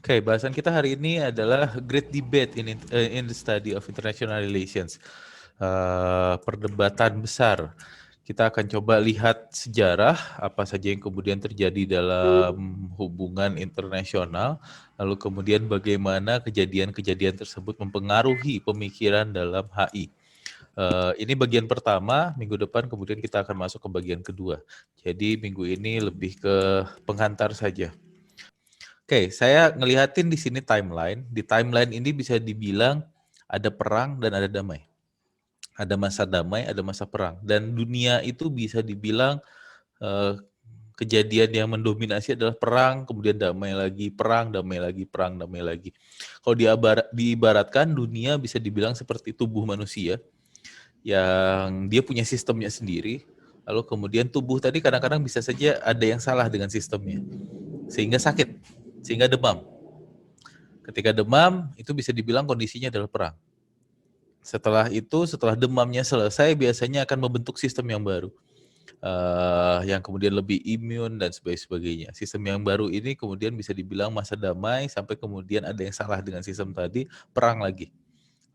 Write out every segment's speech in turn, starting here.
Oke, bahasan kita hari ini adalah Great Debate in the Study of International Relations. Perdebatan besar. Kita akan coba lihat sejarah apa saja yang kemudian terjadi dalam hubungan internasional, lalu kemudian bagaimana kejadian-kejadian tersebut mempengaruhi pemikiran dalam HI. Ini bagian pertama, minggu depan kemudian kita akan masuk ke bagian kedua. Jadi minggu ini lebih ke penghantar saja. Oke, saya ngelihatin di sini timeline. Di timeline ini bisa dibilang ada perang dan ada damai. Ada masa damai, ada masa perang. Dan dunia itu bisa dibilang kejadian yang mendominasi adalah perang, kemudian damai lagi, perang, damai lagi, perang, damai lagi. Kalau diibaratkan dunia bisa dibilang seperti tubuh manusia yang dia punya sistemnya sendiri. Lalu kemudian tubuh tadi kadang-kadang bisa saja ada yang salah dengan sistemnya. Sehingga sakit, sehingga demam. Ketika demam, itu bisa dibilang kondisinya adalah perang. Setelah itu, setelah demamnya selesai, biasanya akan membentuk sistem yang baru. Yang kemudian lebih imun dan sebagainya. Sistem yang baru ini kemudian bisa dibilang masa damai, sampai kemudian ada yang salah dengan sistem tadi, perang lagi.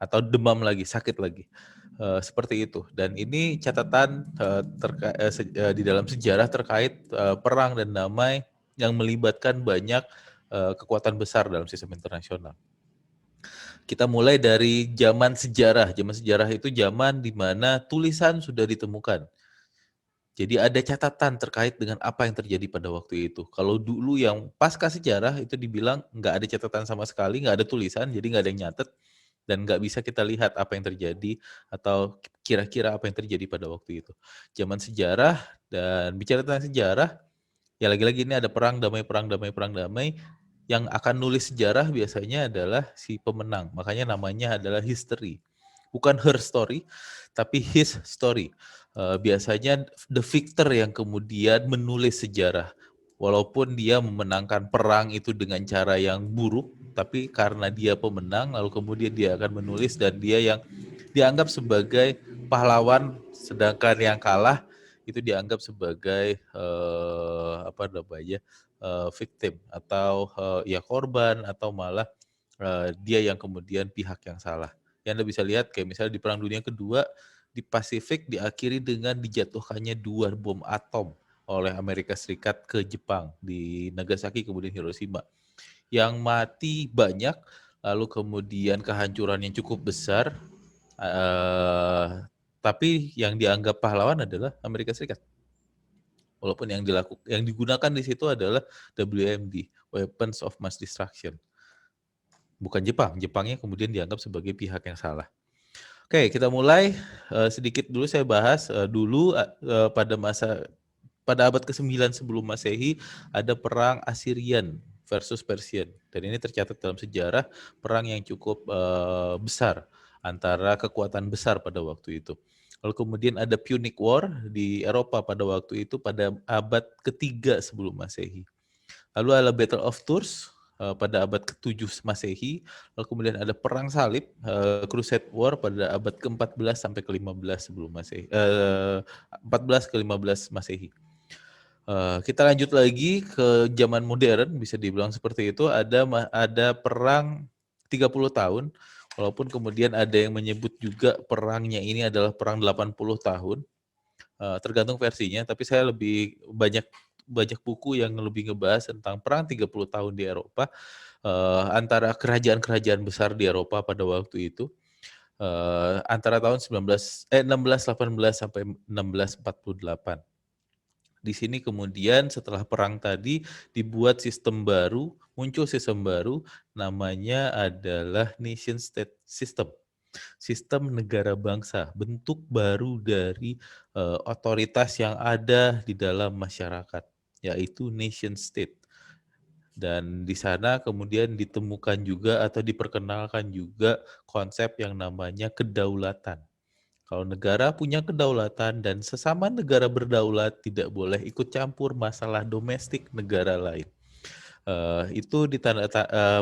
Atau demam lagi, sakit lagi. Seperti itu. Dan ini catatan di dalam sejarah terkait perang dan damai yang melibatkan banyak kekuatan besar dalam sistem internasional. Kita mulai dari zaman sejarah. Zaman sejarah itu zaman di mana tulisan sudah ditemukan. Jadi ada catatan terkait dengan apa yang terjadi pada waktu itu. Kalau dulu yang pasca sejarah itu dibilang nggak ada catatan sama sekali, nggak ada tulisan, jadi nggak ada yang nyatet, dan nggak bisa kita lihat apa yang terjadi atau kira-kira apa yang terjadi pada waktu itu. Zaman sejarah, dan bicara tentang sejarah, ya lagi-lagi ini ada perang, damai, perang, damai, perang, damai. Yang akan nulis sejarah biasanya adalah si pemenang. Makanya namanya adalah history. Bukan her story, tapi his story. Biasanya the victor yang kemudian menulis sejarah. Walaupun dia memenangkan perang itu dengan cara yang buruk, tapi karena dia pemenang, lalu kemudian dia akan menulis dan dia yang dianggap sebagai pahlawan, sedangkan yang kalah itu dianggap sebagai apa namanya victim atau ya korban atau malah dia yang kemudian pihak yang salah. Yang Anda bisa lihat kayak misalnya di Perang Dunia Kedua di Pasifik diakhiri dengan dijatuhkannya 2 bom atom oleh Amerika Serikat ke Jepang di Nagasaki kemudian Hiroshima. Yang mati banyak, lalu kemudian kehancuran yang cukup besar, tapi yang dianggap pahlawan adalah Amerika Serikat. Walaupun yang digunakan di situ adalah WMD, Weapons of Mass Destruction. Bukan Jepang. Jepangnya kemudian dianggap sebagai pihak yang salah. Oke, kita mulai sedikit dulu saya bahas dulu pada abad ke-9 sebelum Masehi ada perang Assyrian versus Persian. Dan ini tercatat dalam sejarah perang yang cukup besar antara kekuatan besar pada waktu itu. Lalu kemudian ada Punic War di Eropa pada waktu itu pada abad ketiga sebelum Masehi. Lalu ada Battle of Tours pada abad ke-7 Masehi. Lalu kemudian ada Perang Salib, Crusade War pada abad ke-14 sampai ke-15 sebelum Masehi. 14 ke-15 Masehi. Kita lanjut lagi ke zaman modern, bisa dibilang seperti itu. Ada perang 30 tahun, walaupun kemudian ada yang menyebut juga perangnya ini adalah perang 80 tahun. Tergantung versinya, tapi saya lebih banyak buku yang lebih ngebahas tentang perang 30 tahun di Eropa antara kerajaan-kerajaan besar di Eropa pada waktu itu. Antara tahun 1618 sampai 1648. Di sini kemudian setelah perang tadi dibuat sistem baru, muncul sistem baru namanya adalah nation state system. Sistem negara bangsa, bentuk baru dari otoritas yang ada di dalam masyarakat, yaitu nation state. Dan di sana kemudian ditemukan juga atau diperkenalkan juga konsep yang namanya kedaulatan. Kalau negara punya kedaulatan dan sesama negara berdaulat tidak boleh ikut campur masalah domestik negara lain. Itu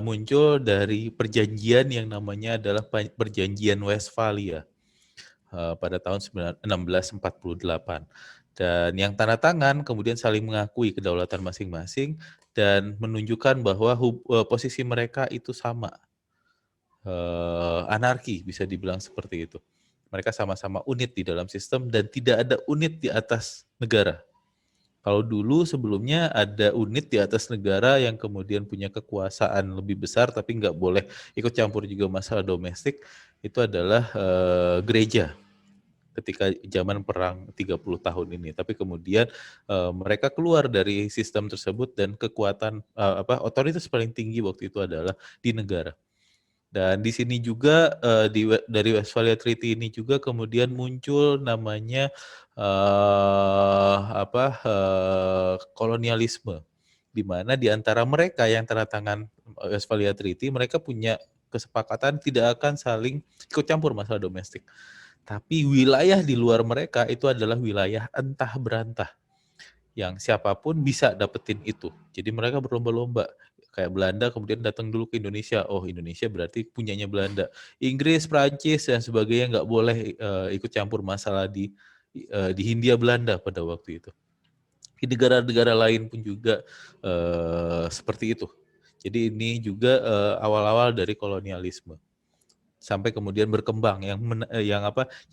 muncul dari perjanjian yang namanya adalah Perjanjian Westphalia pada tahun 1648. Dan yang tanda tangan kemudian saling mengakui kedaulatan masing-masing dan menunjukkan bahwa posisi mereka itu sama. Anarki bisa dibilang seperti itu. Mereka sama-sama unit di dalam sistem dan tidak ada unit di atas negara. Kalau dulu sebelumnya ada unit di atas negara yang kemudian punya kekuasaan lebih besar tapi nggak boleh ikut campur juga masalah domestik, itu adalah gereja ketika zaman perang 30 tahun ini. Tapi kemudian mereka keluar dari sistem tersebut dan kekuatan otoritas paling tinggi waktu itu adalah di negara. Dan di sini juga dari Westphalia Treaty ini juga kemudian muncul namanya kolonialisme, di mana di antara mereka yang tanda tangan Westphalia Treaty mereka punya kesepakatan tidak akan saling ikut campur masalah domestik. Tapi wilayah di luar mereka itu adalah wilayah entah berantah yang siapapun bisa dapetin itu. Jadi mereka berlomba-lomba. Kayak Belanda kemudian datang dulu ke Indonesia. Oh, Indonesia berarti punyanya Belanda. Inggris, Prancis dan sebagainya nggak boleh ikut campur masalah di Hindia Belanda pada waktu itu. Di negara-negara lain pun juga seperti itu. Jadi ini juga awal-awal dari kolonialisme sampai kemudian berkembang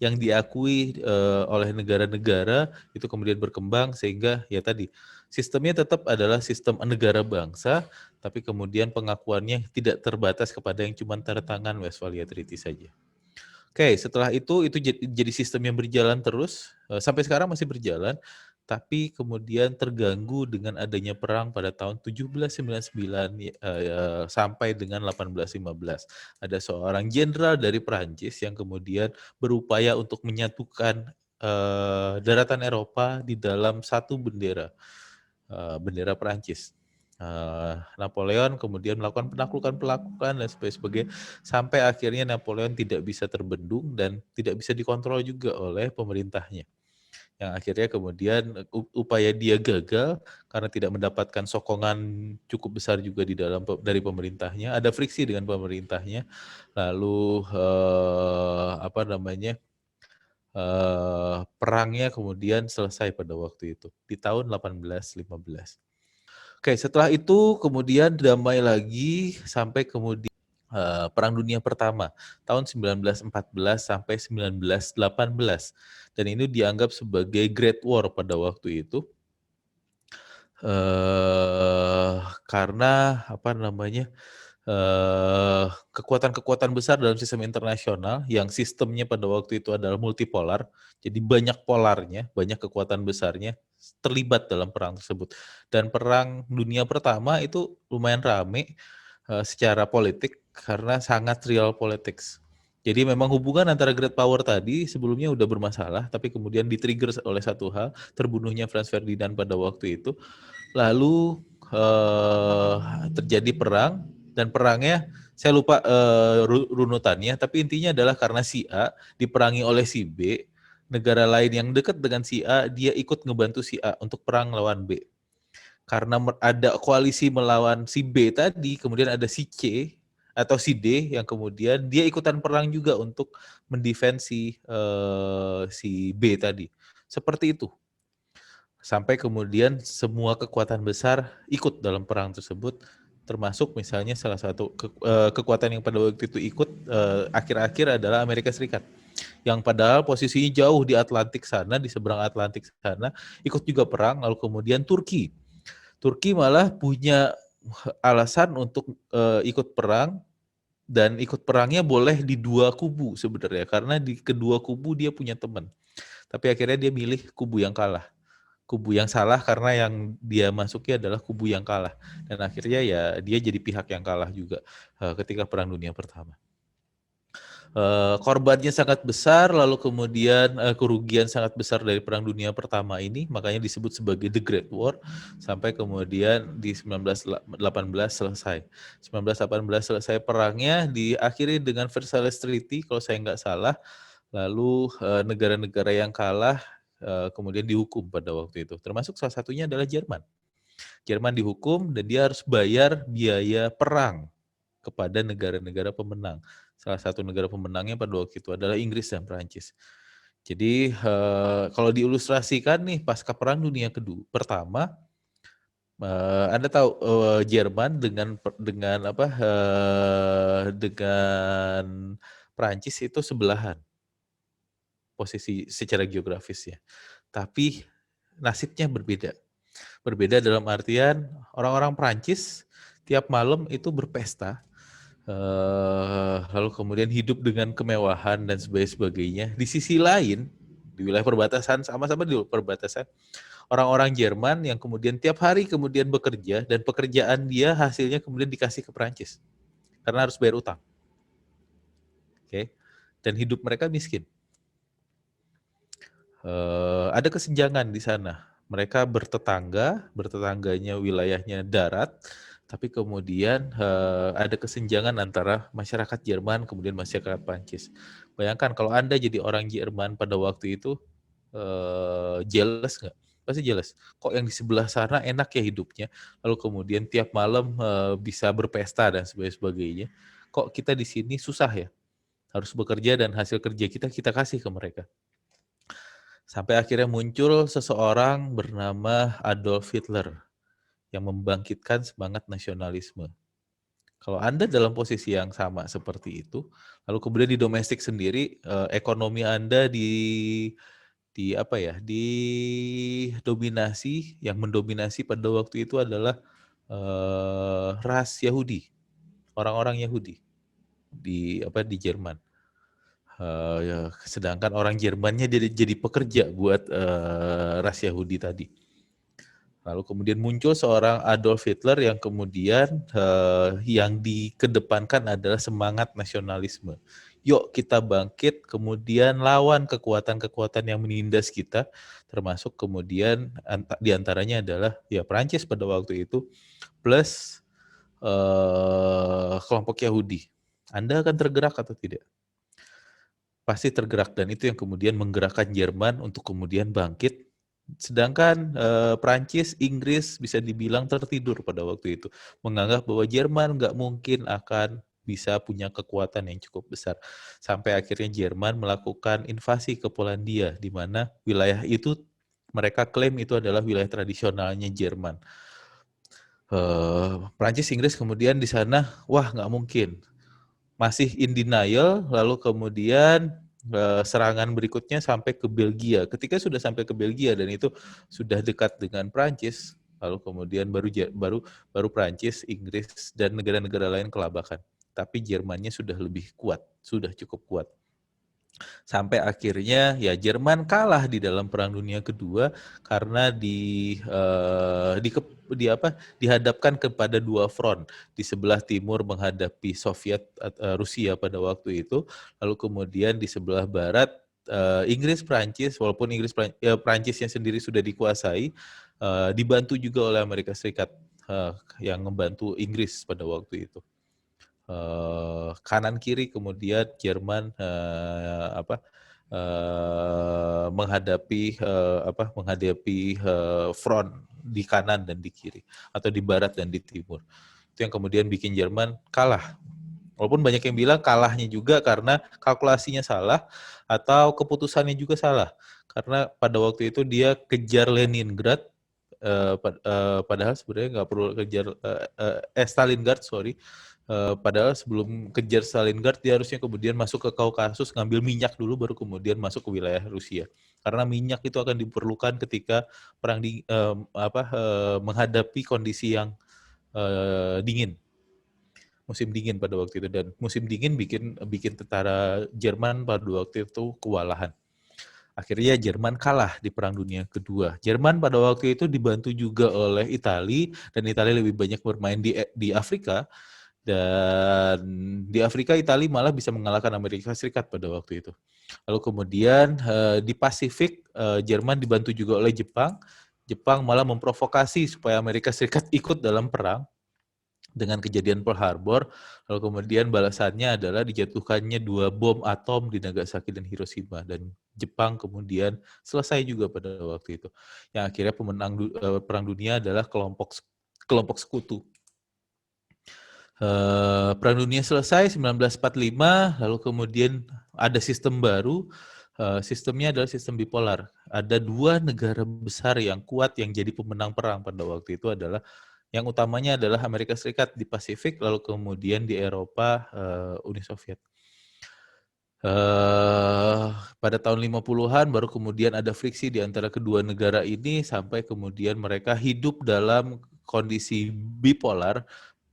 yang diakui oleh negara-negara itu kemudian berkembang sehingga ya tadi sistemnya tetap adalah sistem negara bangsa tapi kemudian pengakuannya tidak terbatas kepada yang cuma tanda tangan Westphalia Treaty saja. Oke, setelah itu jadi sistem yang berjalan terus sampai sekarang masih berjalan, tapi kemudian terganggu dengan adanya perang pada tahun 1799 sampai dengan 1815. Ada seorang jenderal dari Perancis yang kemudian berupaya untuk menyatukan daratan Eropa di dalam satu bendera, bendera Perancis. Napoleon kemudian melakukan penaklukan dan sebagainya sampai akhirnya Napoleon tidak bisa terbendung dan tidak bisa dikontrol juga oleh pemerintahnya. Yang akhirnya kemudian upaya dia gagal karena tidak mendapatkan sokongan cukup besar juga dari pemerintahnya, ada friksi dengan pemerintahnya, lalu perangnya kemudian selesai pada waktu itu di tahun 1815. Oke, setelah itu kemudian damai lagi sampai kemudian Perang Dunia Pertama tahun 1914 sampai 1918 dan ini dianggap sebagai Great War pada waktu itu karena kekuatan-kekuatan besar dalam sistem internasional yang sistemnya pada waktu itu adalah multipolar, jadi banyak polarnya, banyak kekuatan besarnya terlibat dalam perang tersebut. Dan Perang Dunia Pertama itu lumayan rame secara politik karena sangat real politics. Jadi memang hubungan antara great power tadi sebelumnya udah bermasalah, tapi kemudian di-trigger oleh satu hal, terbunuhnya Franz Ferdinand pada waktu itu. Lalu terjadi perang dan perangnya saya lupa runutannya, tapi intinya adalah karena si A diperangi oleh si B, negara lain yang dekat dengan si A dia ikut ngebantu si A untuk perang lawan B. Karena ada koalisi melawan si B tadi, kemudian ada si C atau si D yang kemudian dia ikutan perang juga untuk mendefensi si B tadi. Seperti itu. Sampai kemudian semua kekuatan besar ikut dalam perang tersebut, termasuk misalnya salah satu kekuatan yang pada waktu itu ikut akhir-akhir adalah Amerika Serikat. Yang padahal posisinya jauh di Atlantik sana, di seberang Atlantik sana, ikut juga perang, lalu kemudian Turki. Turki malah punya alasan untuk ikut perang, dan ikut perangnya boleh di dua kubu sebenarnya, karena di kedua kubu dia punya teman. Tapi akhirnya dia milih kubu yang kalah. Kubu yang salah karena yang dia masuki adalah kubu yang kalah. Dan akhirnya ya dia jadi pihak yang kalah juga ketika Perang Dunia Pertama. Korbannya sangat besar, lalu kemudian kerugian sangat besar dari Perang Dunia Pertama ini, makanya disebut sebagai The Great War, sampai kemudian di 1918 selesai. 1918 selesai perangnya, diakhiri dengan Versailles Treaty kalau saya nggak salah, lalu negara-negara yang kalah kemudian dihukum pada waktu itu, termasuk salah satunya adalah Jerman. Jerman dihukum dan dia harus bayar biaya perang kepada negara-negara pemenang. Salah satu negara pemenangnya pada waktu itu adalah Inggris dan Perancis. Jadi kalau diilustrasikan nih pasca Perang Dunia Pertama, Anda tahu Jerman dengan Prancis itu sebelahan posisi secara geografisnya. Tapi nasibnya berbeda. Berbeda dalam artian orang-orang Prancis tiap malam itu berpesta, lalu kemudian hidup dengan kemewahan dan sebagainya. Di sisi lain, di wilayah perbatasan, sama-sama di perbatasan, orang-orang Jerman yang kemudian tiap hari kemudian bekerja dan pekerjaan dia hasilnya kemudian dikasih ke Prancis karena harus bayar utang. Oke. Dan hidup mereka miskin. Ada kesenjangan di sana. Mereka bertetangganya wilayahnya darat, tapi kemudian ada kesenjangan antara masyarakat Jerman kemudian masyarakat Prancis. Bayangkan kalau Anda jadi orang Jerman pada waktu itu, jealous nggak? Pasti jealous. Kok yang di sebelah sana enak ya hidupnya, lalu kemudian tiap malam bisa berpesta dan sebagainya. Kok kita di sini susah ya? Harus bekerja dan hasil kerja kita kasih ke mereka. Sampai akhirnya muncul seseorang bernama Adolf Hitler yang membangkitkan semangat nasionalisme. Kalau Anda dalam posisi yang sama seperti itu, lalu kemudian di domestik sendiri, ekonomi Anda didominasi, yang mendominasi pada waktu itu adalah ras Yahudi, orang-orang Yahudi di Jerman. Sedangkan orang Jermannya jadi pekerja buat ras Yahudi tadi. Lalu kemudian muncul seorang Adolf Hitler yang kemudian yang dikedepankan adalah semangat nasionalisme. Yuk kita bangkit, kemudian lawan kekuatan-kekuatan yang menindas kita, termasuk kemudian diantaranya adalah ya Prancis pada waktu itu, plus kelompok Yahudi. Anda akan tergerak atau tidak? Pasti tergerak, dan itu yang kemudian menggerakkan Jerman untuk kemudian bangkit. Sedangkan Prancis, Inggris bisa dibilang tertidur pada waktu itu, menganggap bahwa Jerman nggak mungkin akan bisa punya kekuatan yang cukup besar. Sampai akhirnya Jerman melakukan invasi ke Polandia, di mana wilayah itu mereka klaim itu adalah wilayah tradisionalnya Jerman. Prancis, Inggris kemudian di sana, wah nggak mungkin. Masih in denial, lalu kemudian serangan berikutnya sampai ke Belgia. Ketika sudah sampai ke Belgia dan itu sudah dekat dengan Prancis, lalu kemudian baru Prancis, Inggris dan negara-negara lain kelabakan. Tapi Jermannya sudah lebih kuat, sudah cukup kuat. Sampai akhirnya ya Jerman kalah di dalam Perang Dunia Kedua karena dihadapkan kepada dua front. Di sebelah timur menghadapi Rusia pada waktu itu, lalu kemudian di sebelah barat Inggris Prancis, walaupun Prancisnya sendiri sudah dikuasai, dibantu juga oleh Amerika Serikat yang membantu Inggris pada waktu itu. Kanan kiri kemudian Jerman menghadapi front di kanan dan di kiri, atau di barat dan di timur. Itu yang kemudian bikin Jerman kalah. Walaupun banyak yang bilang kalahnya juga karena kalkulasinya salah atau keputusannya juga salah. Karena pada waktu itu dia kejar Leningrad, padahal sebenarnya nggak perlu kejar Stalingrad, sorry. Padahal sebelum kejar Stalingrad dia harusnya kemudian masuk ke Kaukasus, ngambil minyak dulu baru kemudian masuk ke wilayah Rusia. Karena minyak itu akan diperlukan ketika perang menghadapi kondisi yang dingin. Musim dingin pada waktu itu, dan musim dingin bikin tentara Jerman pada waktu itu kewalahan. Akhirnya Jerman kalah di Perang Dunia Kedua. Jerman pada waktu itu dibantu juga oleh Italia, dan Italia lebih banyak bermain di Afrika. Dan di Afrika Italia malah bisa mengalahkan Amerika Serikat pada waktu itu. Lalu kemudian di Pasifik Jerman dibantu juga oleh Jepang. Jepang malah memprovokasi supaya Amerika Serikat ikut dalam perang dengan kejadian Pearl Harbor. Lalu kemudian balasannya adalah dijatuhkannya 2 bom atom di Nagasaki dan Hiroshima, dan Jepang kemudian selesai juga pada waktu itu. Yang akhirnya pemenang perang dunia adalah kelompok sekutu. Perang Dunia selesai 1945, lalu kemudian ada sistem baru, Sistemnya adalah sistem bipolar. Ada dua negara besar yang kuat yang jadi pemenang perang pada waktu itu adalah yang utamanya adalah Amerika Serikat di Pasifik, lalu kemudian di Eropa Uni Soviet. Pada tahun 50-an baru kemudian ada friksi di antara kedua negara ini sampai kemudian mereka hidup dalam kondisi bipolar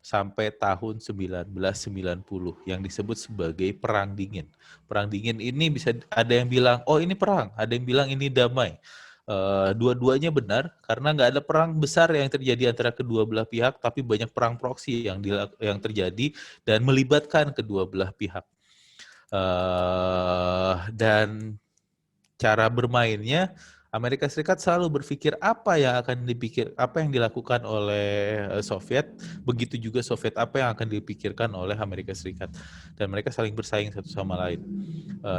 sampai tahun 1990 yang disebut sebagai Perang Dingin. Perang Dingin ini bisa ada yang bilang, oh ini perang, ada yang bilang ini damai. Dua-duanya benar karena nggak ada perang besar yang terjadi antara kedua belah pihak, tapi banyak perang proksi yang terjadi dan melibatkan kedua belah pihak. Dan cara bermainnya Amerika Serikat selalu berpikir apa yang dilakukan oleh Soviet, begitu juga Soviet apa yang akan dipikirkan oleh Amerika Serikat, dan mereka saling bersaing satu sama lain.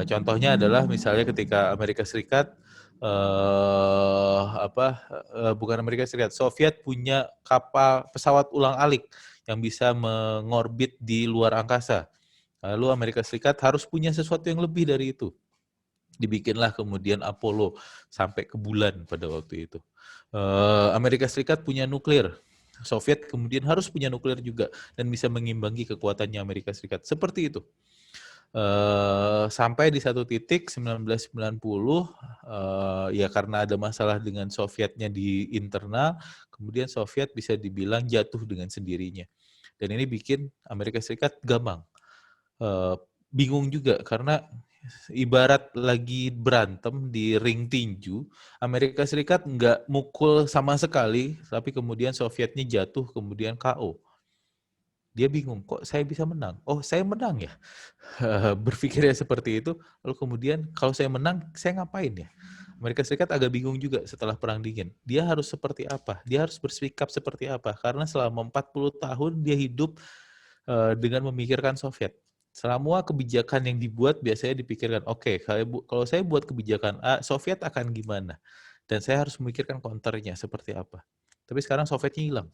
Contohnya adalah misalnya ketika Amerika Serikat bukan Amerika Serikat, Soviet punya kapal pesawat ulang-alik yang bisa mengorbit di luar angkasa. Lalu Amerika Serikat harus punya sesuatu yang lebih dari itu. Dibikinlah kemudian Apollo sampai ke bulan pada waktu itu. Amerika Serikat punya nuklir. Soviet kemudian harus punya nuklir juga dan bisa mengimbangi kekuatannya Amerika Serikat. Seperti itu. Sampai di satu titik 1990 ya karena ada masalah dengan Sovietnya di internal, kemudian Soviet bisa dibilang jatuh dengan sendirinya. Dan ini bikin Amerika Serikat gamang. Bingung juga karena ibarat lagi berantem di ring tinju, Amerika Serikat nggak mukul sama sekali, tapi kemudian Sovietnya jatuh, kemudian KO. Dia bingung, kok saya bisa menang? Oh, saya menang ya? Berpikirnya seperti itu, lalu kemudian kalau saya menang, saya ngapain ya? Amerika Serikat agak bingung juga setelah Perang Dingin. Dia harus seperti apa? Dia harus bersikap seperti apa? Karena selama 40 tahun dia hidup dengan memikirkan Soviet. Semua kebijakan yang dibuat biasanya dipikirkan, oke, kalau saya buat kebijakan A, Soviet akan gimana? Dan saya harus memikirkan counternya seperti apa. Tapi sekarang Sovietnya hilang.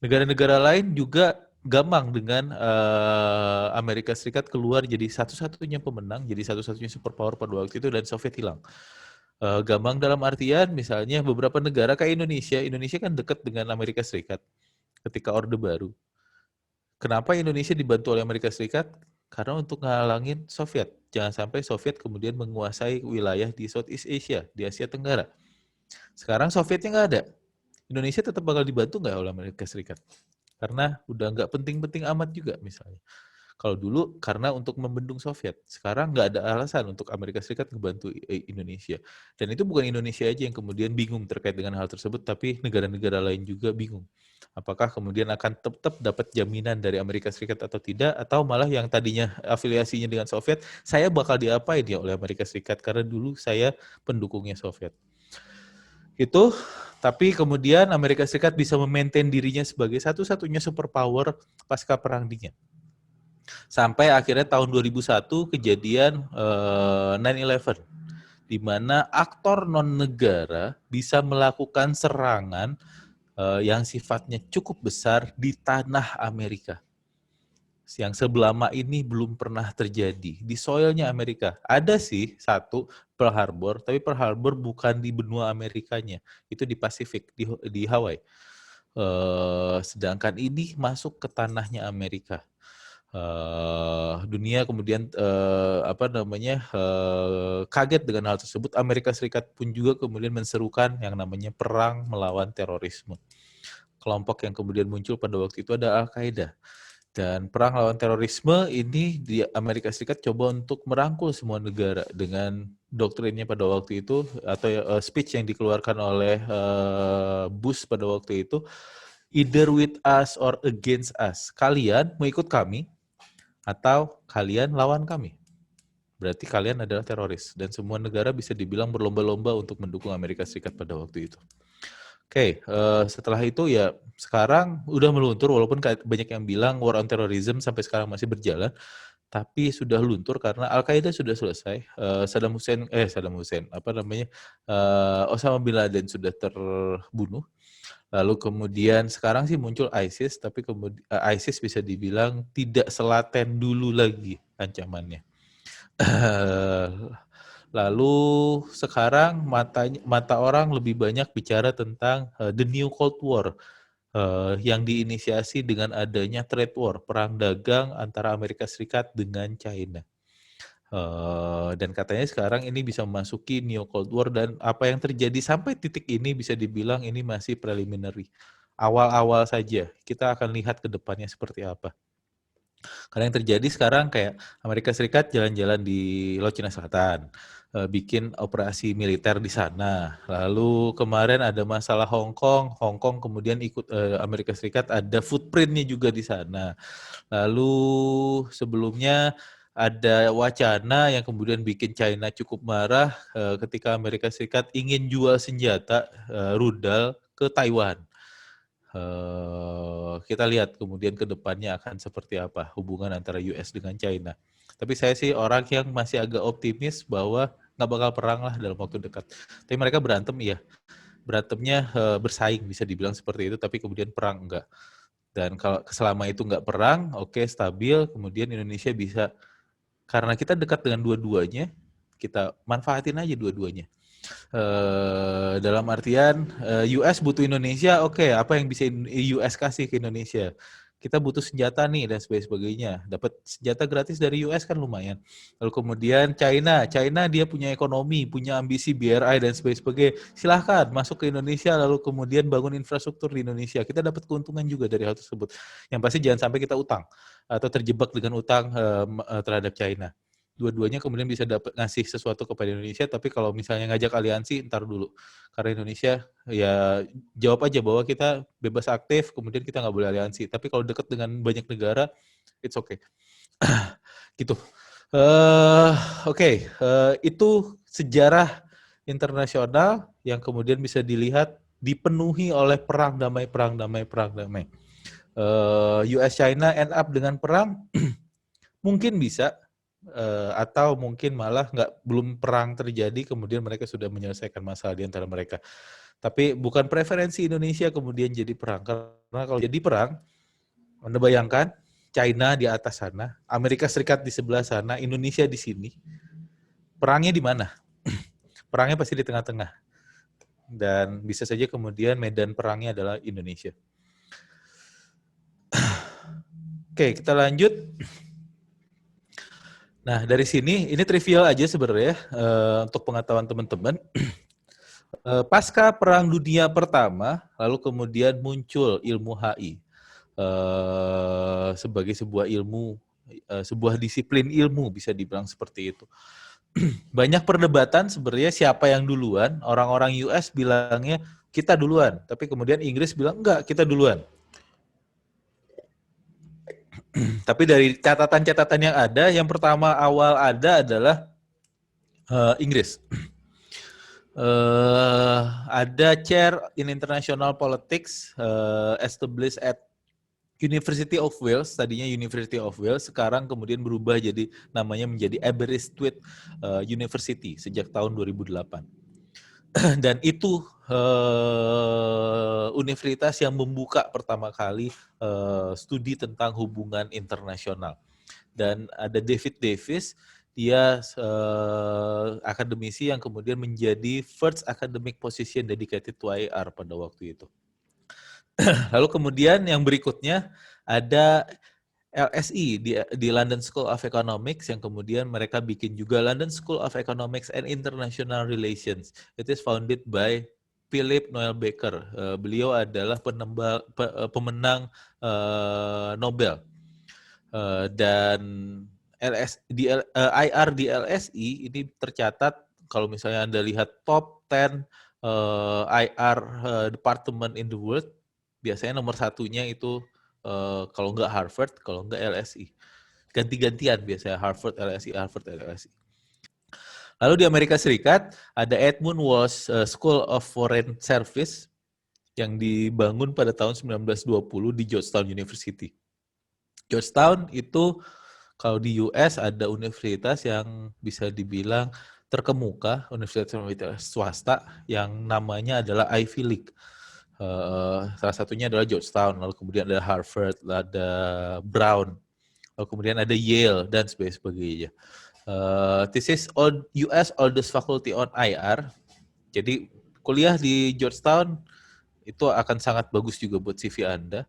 Negara-negara lain juga gamang dengan Amerika Serikat keluar jadi satu-satunya pemenang, jadi satu-satunya superpower pada waktu itu, dan Soviet hilang. Gamang dalam artian misalnya beberapa negara kayak Indonesia kan dekat dengan Amerika Serikat ketika Orde Baru. Kenapa Indonesia dibantu oleh Amerika Serikat? Karena untuk ngalangin Soviet. Jangan sampai Soviet kemudian menguasai wilayah di Southeast Asia, di Asia Tenggara. Sekarang Sovietnya nggak ada. Indonesia tetap bakal dibantu nggak oleh Amerika Serikat? Karena udah nggak penting-penting amat juga misalnya. Kalau dulu karena untuk membendung Soviet, sekarang nggak ada alasan untuk Amerika Serikat ngebantu Indonesia. Dan itu bukan Indonesia aja yang kemudian bingung terkait dengan hal tersebut, tapi negara-negara lain juga bingung. Apakah kemudian akan tetap dapat jaminan dari Amerika Serikat atau tidak, atau malah yang tadinya afiliasinya dengan Soviet, saya bakal diapain ya oleh Amerika Serikat karena dulu saya pendukungnya Soviet. Itu, tapi kemudian Amerika Serikat bisa memaintain dirinya sebagai satu-satunya superpower pasca Perang Dingin. Sampai akhirnya tahun 2001 kejadian 9/11, di mana aktor non-negara bisa melakukan serangan yang sifatnya cukup besar di tanah Amerika. Yang selama ini belum pernah terjadi di soilnya Amerika. Ada sih satu Pearl Harbor, tapi Pearl Harbor bukan di benua Amerikanya, itu di Pasifik, di Hawaii. Sedangkan ini masuk ke tanahnya Amerika. Dunia kemudian kaget dengan hal tersebut. Amerika Serikat pun juga kemudian menserukan yang namanya perang melawan terorisme. Kelompok yang kemudian muncul pada waktu itu ada Al-Qaeda. Dan perang lawan terorisme ini di Amerika Serikat coba untuk merangkul semua negara dengan doktrinnya pada waktu itu, atau speech yang dikeluarkan oleh Bush pada waktu itu, either with us or against us. Kalian mau ikut kami atau kalian lawan kami. Berarti kalian adalah teroris. Dan semua negara bisa dibilang berlomba-lomba untuk mendukung Amerika Serikat pada waktu itu. Oke, setelah itu ya sekarang udah meluntur, walaupun banyak yang bilang war on terrorism sampai sekarang masih berjalan, tapi sudah luntur karena Al-Qaeda sudah selesai, Osama bin Laden sudah terbunuh, lalu kemudian sekarang sih muncul ISIS, tapi kemudian ISIS bisa dibilang tidak selaten dulu lagi ancamannya. Lalu sekarang mata orang lebih banyak bicara tentang the new Cold War yang diinisiasi dengan adanya trade war, perang dagang antara Amerika Serikat dengan China. Dan katanya sekarang ini bisa memasuki New Cold War, dan apa yang terjadi sampai titik ini bisa dibilang ini masih preliminary. Awal-awal saja, kita akan lihat ke depannya seperti apa. Karena yang terjadi sekarang kayak Amerika Serikat jalan-jalan di Laut Cina Selatan, bikin operasi militer di sana. Lalu kemarin ada masalah Hong Kong kemudian ikut Amerika Serikat, ada footprintnya juga di sana. Lalu sebelumnya ada wacana yang kemudian bikin China cukup marah ketika Amerika Serikat ingin jual senjata rudal ke Taiwan. Kita lihat kemudian ke depannya akan seperti apa hubungan antara US dengan China. Tapi saya sih orang yang masih agak optimis bahwa nggak bakal perang lah dalam waktu dekat. Tapi mereka berantem iya. Berantemnya bersaing bisa dibilang seperti itu, tapi kemudian perang enggak. Dan kalau selama itu nggak perang, oke, stabil, kemudian Indonesia bisa, karena kita dekat dengan dua-duanya, kita manfaatin aja dua-duanya. Dalam artian US butuh Indonesia, oke, apa yang bisa US kasih ke Indonesia? Kita butuh senjata nih dan sebagainya. Dapat senjata gratis dari US kan lumayan. Lalu kemudian China dia punya ekonomi, punya ambisi BRI dan sebagainya. Silahkan masuk ke Indonesia, lalu kemudian bangun infrastruktur di Indonesia. Kita dapat keuntungan juga dari hal tersebut. Yang pasti jangan sampai kita utang atau terjebak dengan utang terhadap China. Dua-duanya kemudian bisa dapat ngasih sesuatu kepada Indonesia, tapi kalau misalnya ngajak aliansi, ntar dulu. Karena Indonesia, ya jawab aja bahwa kita bebas aktif, kemudian kita nggak boleh aliansi. Tapi kalau dekat dengan banyak negara, it's okay. Gitu. Oke, itu sejarah internasional yang kemudian bisa dilihat dipenuhi oleh perang damai. US China end up dengan perang, mungkin bisa, atau mungkin malah belum perang terjadi, kemudian mereka sudah menyelesaikan masalah di antara mereka. Tapi bukan preferensi Indonesia kemudian jadi perang. Karena kalau jadi perang, Anda bayangkan China di atas sana, Amerika Serikat di sebelah sana, Indonesia di sini. Perangnya di mana? Perangnya pasti di tengah-tengah. Dan bisa saja kemudian medan perangnya adalah Indonesia. Oke, kita lanjut. Nah, dari sini, ini trivial aja sebenarnya untuk pengetahuan teman-teman. Pasca Perang Dunia Pertama, lalu kemudian muncul ilmu HI sebagai sebuah ilmu, sebuah disiplin ilmu, bisa dibilang seperti itu. Banyak perdebatan sebenarnya siapa yang duluan. Orang-orang US bilangnya kita duluan, tapi kemudian Inggris bilang enggak, kita duluan. Tapi dari catatan-catatan yang ada, yang pertama awal ada adalah Inggris. Ada chair in international politics established at University of Wales, tadinya University of Wales, sekarang kemudian berubah jadi namanya menjadi Aberystwyth University sejak tahun 2008. Dan itu universitas yang membuka pertama kali studi tentang hubungan internasional. Dan ada David Davis, dia akademisi yang kemudian menjadi first academic position dedicated to IR pada waktu itu. Lalu kemudian yang berikutnya ada LSE di London School of Economics, yang kemudian mereka bikin juga London School of Economics and International Relations. It is founded by Philip Noel Baker. Beliau adalah pemenang Nobel. Dan IR di LSI ini tercatat, kalau misalnya Anda lihat top 10 IR department in the world, biasanya nomor satunya itu kalau nggak Harvard, kalau nggak LSI. Ganti-gantian biasanya Harvard, LSI. Lalu di Amerika Serikat ada Edmund Walsh School of Foreign Service yang dibangun pada tahun 1920 di Georgetown University. Georgetown itu kalau di US ada universitas yang bisa dibilang terkemuka, universitas swasta yang namanya adalah Ivy League. Salah satunya adalah Georgetown, lalu kemudian ada Harvard, ada Brown, lalu kemudian ada Yale dan sebagainya. This is US oldest faculty on IR. Jadi kuliah di Georgetown itu akan sangat bagus juga buat CV Anda.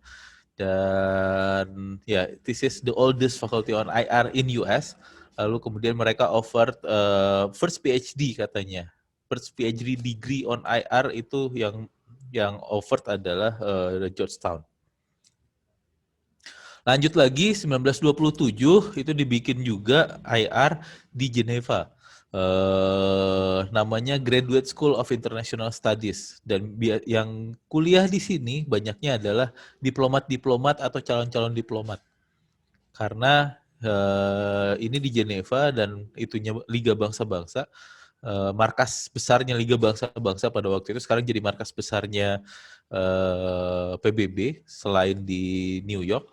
Dan ya, this is the oldest faculty on IR in US. Lalu kemudian mereka offered first PhD katanya. First PhD degree on IR itu yang offered adalah Georgetown. Lanjut lagi 1927 itu dibikin juga IR di Geneva. Namanya Graduate School of International Studies, dan yang kuliah di sini banyaknya adalah diplomat-diplomat atau calon-calon diplomat. Karena ini di Geneva dan itunya Liga Bangsa-Bangsa, markas besarnya Liga Bangsa-Bangsa pada waktu itu sekarang jadi markas besarnya PBB selain di New York.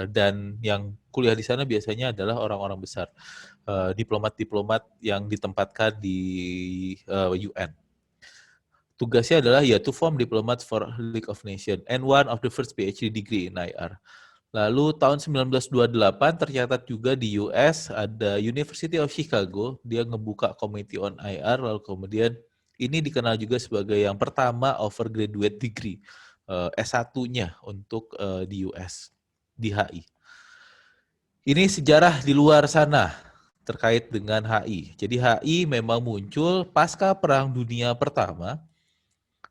Dan yang kuliah di sana biasanya adalah orang-orang besar, diplomat-diplomat yang ditempatkan di UN. Tugasnya adalah to form diplomats for League of Nations and one of the first PhD degree in IR. Lalu tahun 1928 tercatat juga di US ada University of Chicago, dia ngebuka Committee on IR, lalu kemudian ini dikenal juga sebagai yang pertama offer graduate degree. S1-nya untuk di US, di HI. Ini sejarah di luar sana terkait dengan HI. Jadi HI memang muncul pasca Perang Dunia Pertama,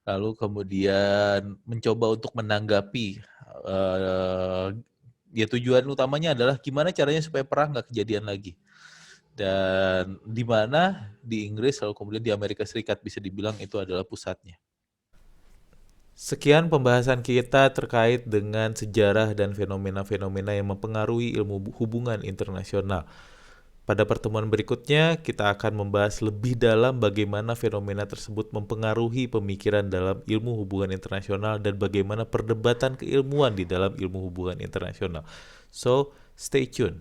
lalu kemudian mencoba untuk menanggapi, tujuan utamanya adalah gimana caranya supaya perang nggak kejadian lagi. Dan di mana di Inggris, lalu kemudian di Amerika Serikat bisa dibilang itu adalah pusatnya. Sekian pembahasan kita terkait dengan sejarah dan fenomena-fenomena yang mempengaruhi ilmu hubungan internasional. Pada pertemuan berikutnya, kita akan membahas lebih dalam bagaimana fenomena tersebut mempengaruhi pemikiran dalam ilmu hubungan internasional dan bagaimana perdebatan keilmuan di dalam ilmu hubungan internasional. So, stay tuned.